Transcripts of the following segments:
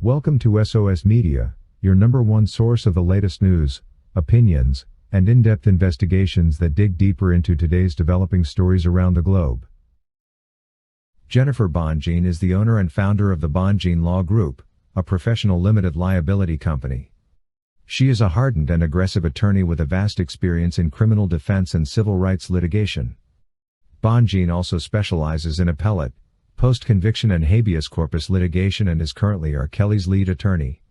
Welcome to SOS Media, your number one source of the latest news, opinions, and in-depth investigations that dig deeper into today's developing stories around the globe. Jennifer Bonjean is the owner and founder of the Bonjean Law Group, a professional limited liability company. She is a hardened and aggressive attorney with a vast experience in criminal defense and civil rights litigation. Bonjean also specializes in appellate, post-conviction and habeas corpus litigation and is currently R. Kelly's lead attorney.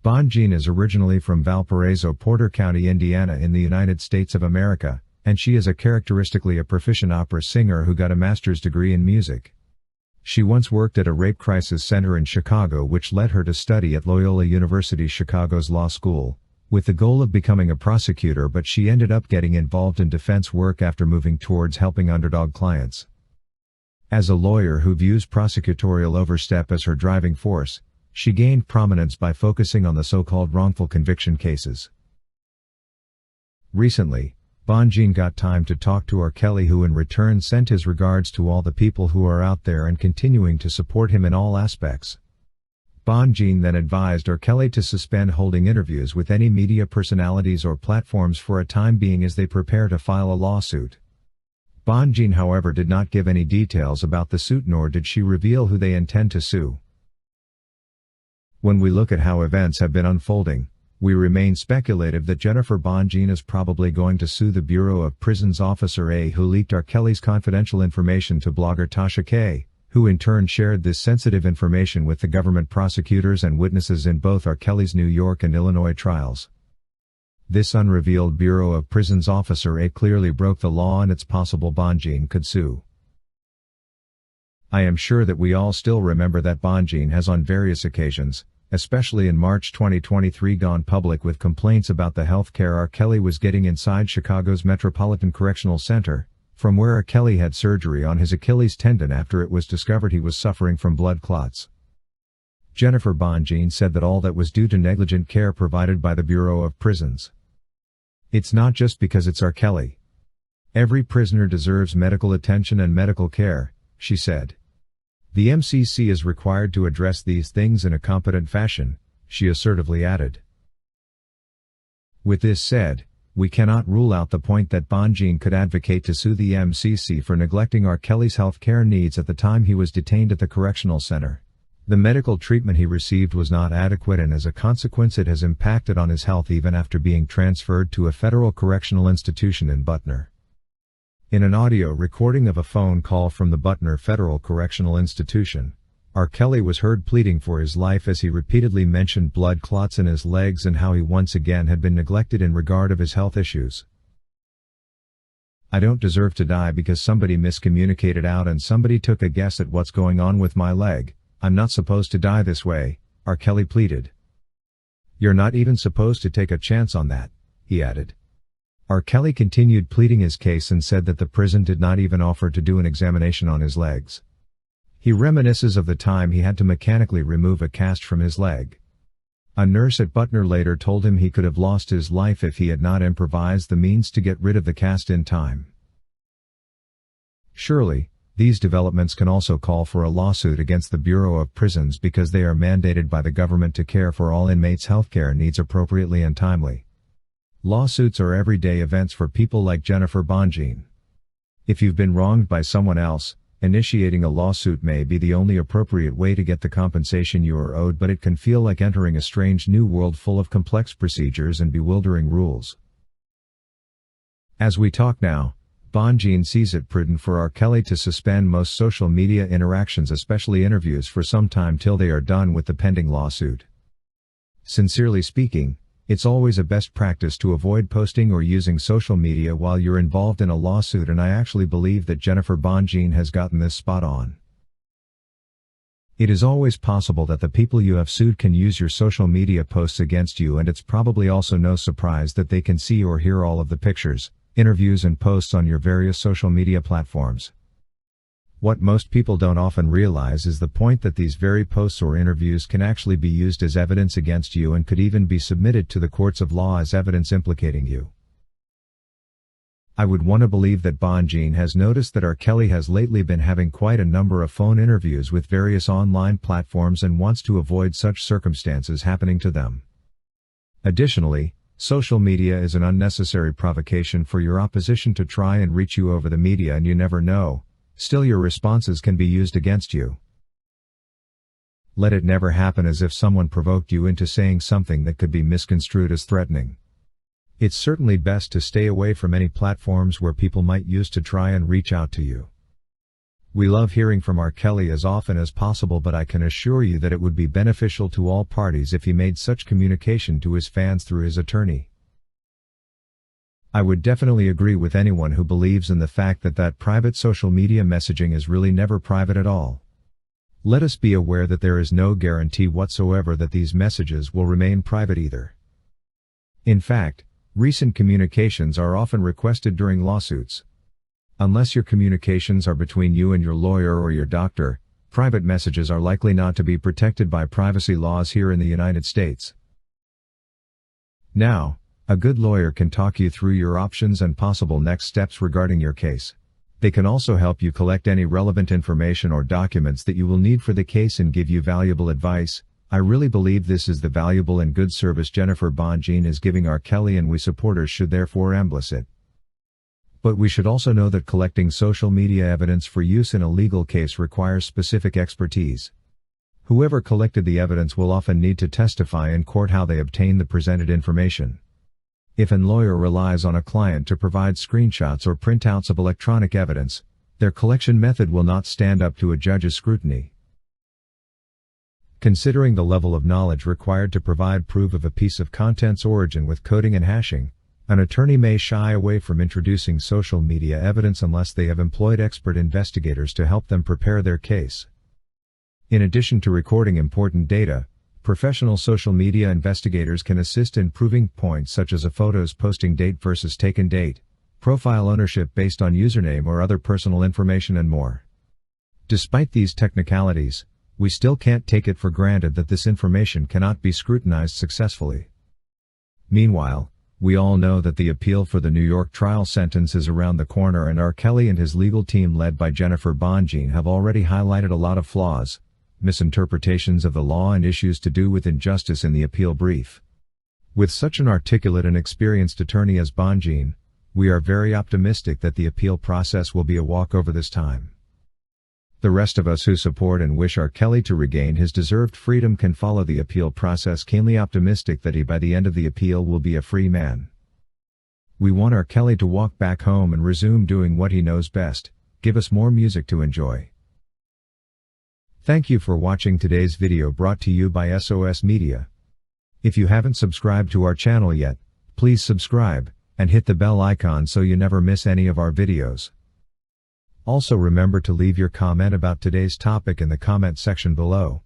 Bonjean is originally from Valparaiso, Porter County, Indiana in the United States of America, and she is characteristically a proficient opera singer who got a master's degree in music. She once worked at a rape crisis center in Chicago, which led her to study at Loyola University Chicago's law school, with the goal of becoming a prosecutor, but she ended up getting involved in defense work after moving towards helping underdog clients. As a lawyer who views prosecutorial overstep as her driving force, she gained prominence by focusing on the so-called wrongful conviction cases. Recently, Bonjean got time to talk to R. Kelly, who in return sent his regards to all the people who are out there and continuing to support him in all aspects. Bonjean then advised R. Kelly to suspend holding interviews with any media personalities or platforms for a time being as they prepare to file a lawsuit. Bonjean, however, did not give any details about the suit, nor did she reveal who they intend to sue. When we look at how events have been unfolding, we remain speculative that Jennifer Bonjean is probably going to sue the Bureau of Prisons Officer A, who leaked R. Kelly's confidential information to blogger Tasha K., who in turn shared this sensitive information with the government prosecutors and witnesses in both R. Kelly's New York and Illinois trials. This unrevealed Bureau of Prisons Officer A clearly broke the law, and it's possible Bonjean could sue. I am sure that we all still remember that Bonjean has on various occasions, especially in March 2023, gone public with complaints about the health care R. Kelly was getting inside Chicago's Metropolitan Correctional Center, from where R. Kelly had surgery on his Achilles tendon after it was discovered he was suffering from blood clots. Jennifer Bonjean said that all that was due to negligent care provided by the Bureau of Prisons. It's not just because it's R. Kelly. Every prisoner deserves medical attention and medical care, she said. The MCC is required to address these things in a competent fashion, she assertively added. With this said, we cannot rule out the point that Bonjean could advocate to sue the MCC for neglecting R. Kelly's health care needs at the time he was detained at the correctional center. The medical treatment he received was not adequate, and as a consequence it has impacted on his health even after being transferred to a federal correctional institution in Butner. In an audio recording of a phone call from the Butner Federal Correctional Institution, R. Kelly was heard pleading for his life as he repeatedly mentioned blood clots in his legs and how he once again had been neglected in regard of his health issues. "I don't deserve to die because somebody miscommunicated out and somebody took a guess at what's going on with my leg. I'm not supposed to die this way," R. Kelly pleaded. "You're not even supposed to take a chance on that," he added. R. Kelly continued pleading his case and said that the prison did not even offer to do an examination on his legs. He reminisces of the time he had to mechanically remove a cast from his leg. A nurse at Butner later told him he could have lost his life if he had not improvised the means to get rid of the cast in time. Surely, these developments can also call for a lawsuit against the Bureau of Prisons because they are mandated by the government to care for all inmates' healthcare needs appropriately and timely. Lawsuits are everyday events for people like Jennifer Bonjean. If you've been wronged by someone else, initiating a lawsuit may be the only appropriate way to get the compensation you are owed, but it can feel like entering a strange new world full of complex procedures and bewildering rules. As we talk now, Bonjean sees it prudent for R. Kelly to suspend most social media interactions, especially interviews, for some time till they are done with the pending lawsuit. Sincerely speaking, it's always a best practice to avoid posting or using social media while you're involved in a lawsuit, and I actually believe that Jennifer Bonjean has gotten this spot on. It is always possible that the people you have sued can use your social media posts against you, and it's probably also no surprise that they can see or hear all of the pictures, interviews and posts on your various social media platforms. What most people don't often realize is the point that these very posts or interviews can actually be used as evidence against you and could even be submitted to the courts of law as evidence implicating you. I would want to believe that Bonjean has noticed that R. Kelly has lately been having quite a number of phone interviews with various online platforms and wants to avoid such circumstances happening to them. Additionally, social media is an unnecessary provocation for your opposition to try and reach you over the media, and you never know, still your responses can be used against you. Let it never happen as if someone provoked you into saying something that could be misconstrued as threatening. It's certainly best to stay away from any platforms where people might use to try and reach out to you. We love hearing from R. Kelly as often as possible, but I can assure you that it would be beneficial to all parties if he made such communication to his fans through his attorney. I would definitely agree with anyone who believes in the fact that private social media messaging is really never private at all. Let us be aware that there is no guarantee whatsoever that these messages will remain private either. In fact, recent communications are often requested during lawsuits. Unless your communications are between you and your lawyer or your doctor, private messages are likely not to be protected by privacy laws here in the United States. Now, a good lawyer can talk you through your options and possible next steps regarding your case. They can also help you collect any relevant information or documents that you will need for the case and give you valuable advice. I really believe this is the valuable and good service Jennifer Bonjean is giving R. Kelly, and we supporters should therefore embrace it. But we should also know that collecting social media evidence for use in a legal case requires specific expertise. Whoever collected the evidence will often need to testify in court how they obtained the presented information. If a lawyer relies on a client to provide screenshots or printouts of electronic evidence, their collection method will not stand up to a judge's scrutiny. Considering the level of knowledge required to provide proof of a piece of content's origin with coding and hashing, an attorney may shy away from introducing social media evidence unless they have employed expert investigators to help them prepare their case. In addition to recording important data, professional social media investigators can assist in proving points such as a photo's posting date versus taken date, profile ownership based on username or other personal information, and more. Despite these technicalities, we still can't take it for granted that this information cannot be scrutinized successfully. Meanwhile, we all know that the appeal for the New York trial sentence is around the corner, and R. Kelly and his legal team led by Jennifer Bonjean have already highlighted a lot of flaws, misinterpretations of the law, and issues to do with injustice in the appeal brief. With such an articulate and experienced attorney as Bonjean, we are very optimistic that the appeal process will be a walkover this time. The rest of us who support and wish R. Kelly to regain his deserved freedom can follow the appeal process keenly optimistic that he by the end of the appeal will be a free man. We want R. Kelly to walk back home and resume doing what he knows best, give us more music to enjoy. Thank you for watching today's video brought to you by SOS Media. If you haven't subscribed to our channel yet, please subscribe, and hit the bell icon so you never miss any of our videos. Also remember to leave your comment about today's topic in the comment section below.